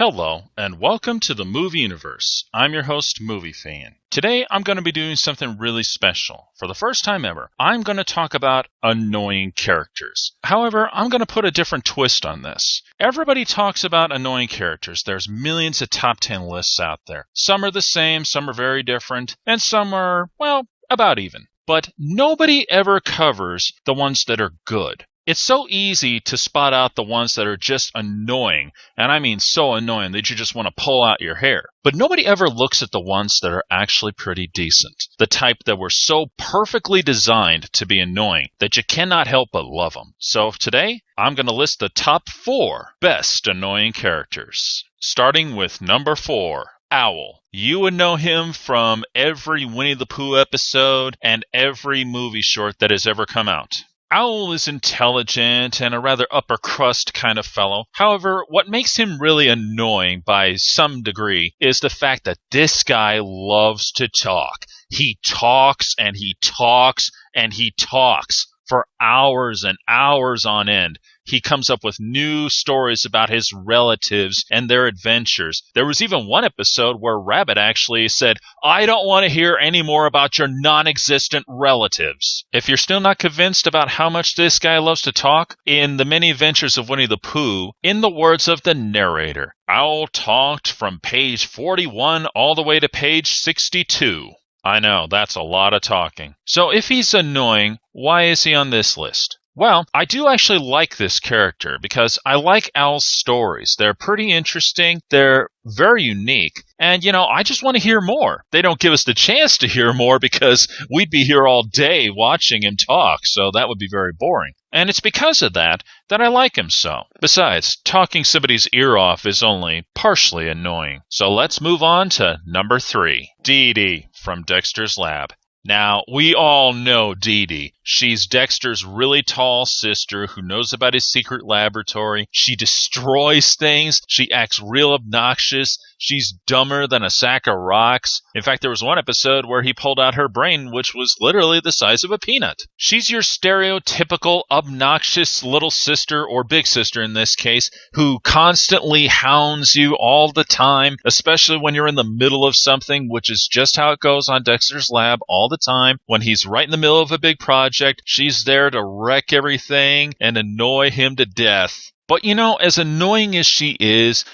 Hello, and welcome to the Movie Universe. I'm your host, Movie Fan. Today, I'm going to be doing something really special. For the first time ever, I'm going to talk about annoying characters. However, I'm going to put a different twist on this. Everybody talks about annoying characters. There's millions of top 10 lists out there. Some are the same, some are very different, and some are, well, about even. But nobody ever covers the ones that are good. It's so easy to spot out the ones that are just annoying, and I mean so annoying that you just want to pull out your hair. But nobody ever looks at the ones that are actually pretty decent, the type that were so perfectly designed to be annoying that you cannot help but love them. So today, I'm going to list the top 4 best annoying characters, starting with number 4. Owl. You would know him from every Winnie the Pooh episode and every movie short that has ever come out. Owl is intelligent and a rather upper crust kind of fellow. However, what makes him really annoying by some degree is the fact that this guy loves to talk. He talks and he talks and he talks for hours and hours on end. He comes up with new stories about his relatives and their adventures. There was even one episode where Rabbit actually said, "I don't want to hear any more about your non-existent relatives." If you're still not convinced about how much this guy loves to talk, in The Many Adventures of Winnie the Pooh, in the words of the narrator, Owl talked from page 41 all the way to page 62. I know, that's a lot of talking. So if he's annoying, why is he on this list? Well, I do actually like this character because I like Owl's stories. They're pretty interesting, they're very unique, and I just want to hear more. They don't give us the chance to hear more because we'd be here all day watching him talk, so that would be very boring. And it's because of that I like him so. Besides, talking somebody's ear off is only partially annoying. So let's move on to number 3, Dee Dee from Dexter's Lab. Now, we all know Dee Dee. She's Dexter's really tall sister who knows about his secret laboratory. She destroys things. She acts real obnoxious. She's dumber than a sack of rocks. In fact, there was one episode where he pulled out her brain, which was literally the size of a peanut. She's your stereotypical obnoxious little sister, or big sister in this case, who constantly hounds you all the time, especially when you're in the middle of something, which is just how it goes on Dexter's Lab all the time. When he's right in the middle of a big project, she's there to wreck everything and annoy him to death. But, as annoying as she is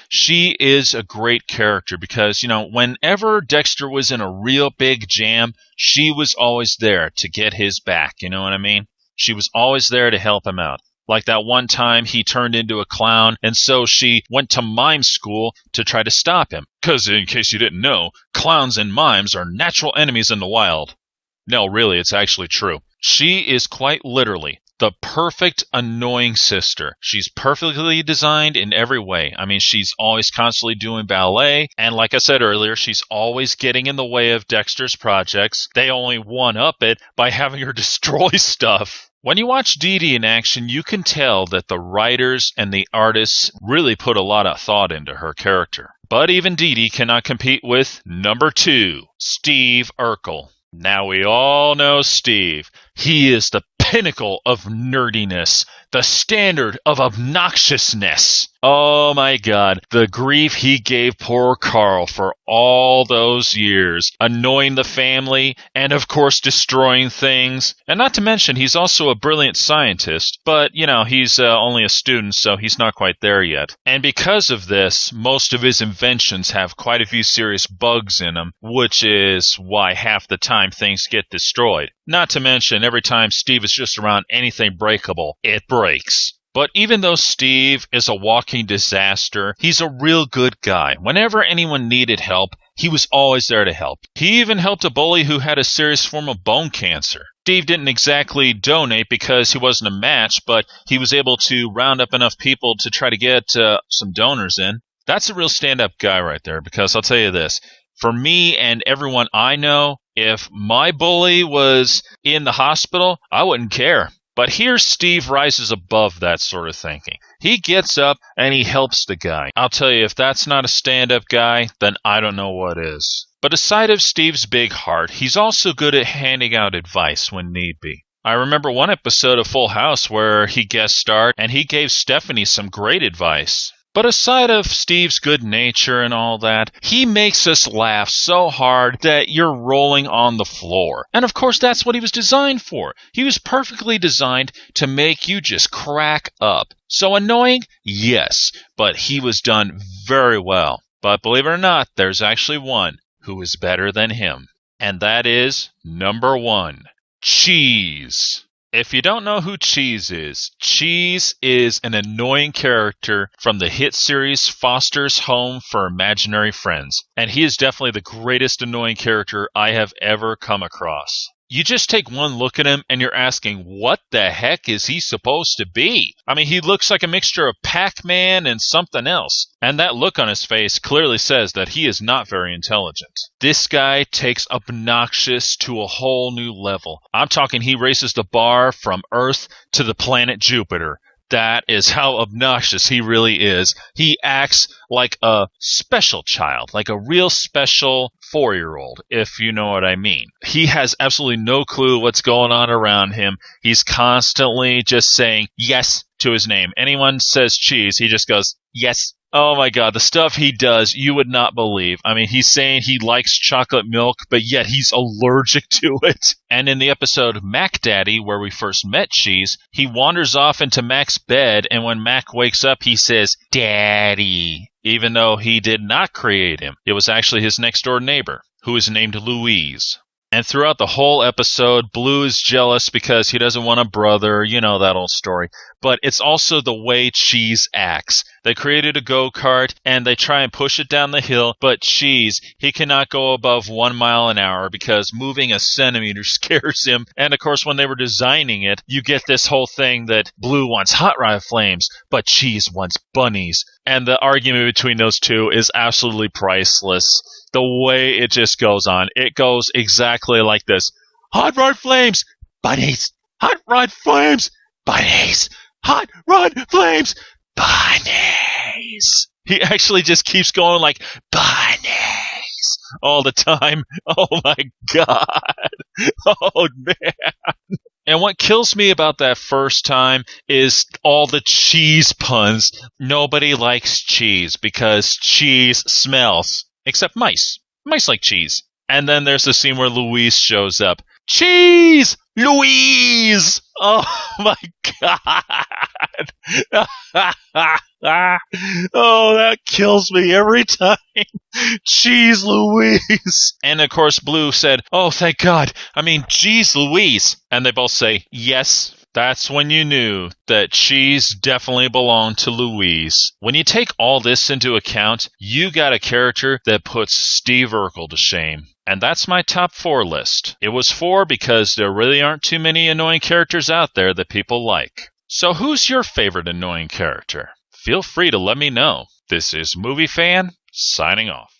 a great character because, whenever Dexter was in a real big jam, she was always there to get his back, you know what I mean? She was always there to help him out. Like that one time he turned into a clown, and so she went to mime school to try to stop him. Because, in case you didn't know, clowns and mimes are natural enemies in the wild. No, really, it's actually true. She is quite literally the perfect annoying sister. She's perfectly designed in every way. I mean, she's always constantly doing ballet, and like I said earlier, she's always getting in the way of Dexter's projects. They only one-up it by having her destroy stuff. When you watch Dee Dee in action, you can tell that the writers and the artists really put a lot of thought into her character. But even Dee Dee cannot compete with number 2, Steve Urkel. Now we all know Steve. He is the pinnacle of nerdiness, the standard of obnoxiousness. Oh my God, the grief he gave poor Carl for all those years, annoying the family and of course destroying things. And not to mention, he's also a brilliant scientist, but he's only a student, so he's not quite there yet. And because of this, most of his inventions have quite a few serious bugs in them, which is why half the time things get destroyed. Not to mention, every time Steve is just around anything breakable, it breaks. But even though Steve is a walking disaster, he's a real good guy. Whenever anyone needed help, he was always there to help. He even helped a bully who had a serious form of bone cancer. Steve didn't exactly donate because he wasn't a match, but he was able to round up enough people to try to get some donors in. That's a real stand-up guy right there, because I'll tell you this. For me and everyone I know, if my bully was in the hospital, I wouldn't care. But here Steve rises above that sort of thinking. He gets up and he helps the guy. I'll tell you, if that's not a stand-up guy, then I don't know what is. But aside of Steve's big heart, he's also good at handing out advice when need be. I remember one episode of Full House where he guest starred and he gave Stephanie some great advice. But aside of Steve's good nature and all that, he makes us laugh so hard that you're rolling on the floor. And of course, that's what he was designed for. He was perfectly designed to make you just crack up. So annoying? Yes, but he was done very well. But believe it or not, there's actually one who is better than him. And that is number 1, Cheese. If you don't know who Cheese is an annoying character from the hit series Foster's Home for Imaginary Friends. And he is definitely the greatest annoying character I have ever come across. You just take one look at him and you're asking, what the heck is he supposed to be? I mean, he looks like a mixture of Pac-Man and something else. And that look on his face clearly says that he is not very intelligent. This guy takes obnoxious to a whole new level. I'm talking he raises the bar from Earth to the planet Jupiter. That is how obnoxious he really is. He acts like a special child, like a real special 4-year-old, if you know what I mean. He has absolutely no clue what's going on around him. He's constantly just saying yes to his name. Anyone says cheese, he just goes, yes. Oh my God, the stuff he does, you would not believe. I mean, he's saying he likes chocolate milk, but yet he's allergic to it. And in the episode Mac Daddy, where we first met Cheese, he wanders off into Mac's bed, and when Mac wakes up, he says, Daddy, even though he did not create him. It was actually his next-door neighbor, who is named Louise. And throughout the whole episode, Blue is jealous because he doesn't want a brother. You know that old story. But it's also the way Cheese acts. They created a go-kart, and they try and push it down the hill, but Cheese, he cannot go above 1 mile an hour because moving a centimeter scares him. And of course, when they were designing it, you get this whole thing that Blue wants hot rod flames, but Cheese wants bunnies. And the argument between those two is absolutely priceless. The way it just goes on. It goes exactly like this. Hot rod flames, bunnies. Hot rod flames, bunnies. Hot rod flames, bunnies. He actually just keeps going like, bunnies, all the time. Oh my God. Oh man. And what kills me about that first time is all the cheese puns. Nobody likes cheese because cheese smells. Except mice. Mice like cheese. And then there's the scene where Louise shows up. Cheese! Louise! Oh my God! Oh, that kills me every time. Cheese Louise! And of course Blue said, oh, thank God. I mean, geez Louise. And they both say, yes. That's when you knew that Cheese definitely belonged to Louise. When you take all this into account, you got a character that puts Steve Urkel to shame. And that's my top 4 list. It was 4 because there really aren't too many annoying characters out there that people like. So who's your favorite annoying character? Feel free to let me know. This is Movie Fan, signing off.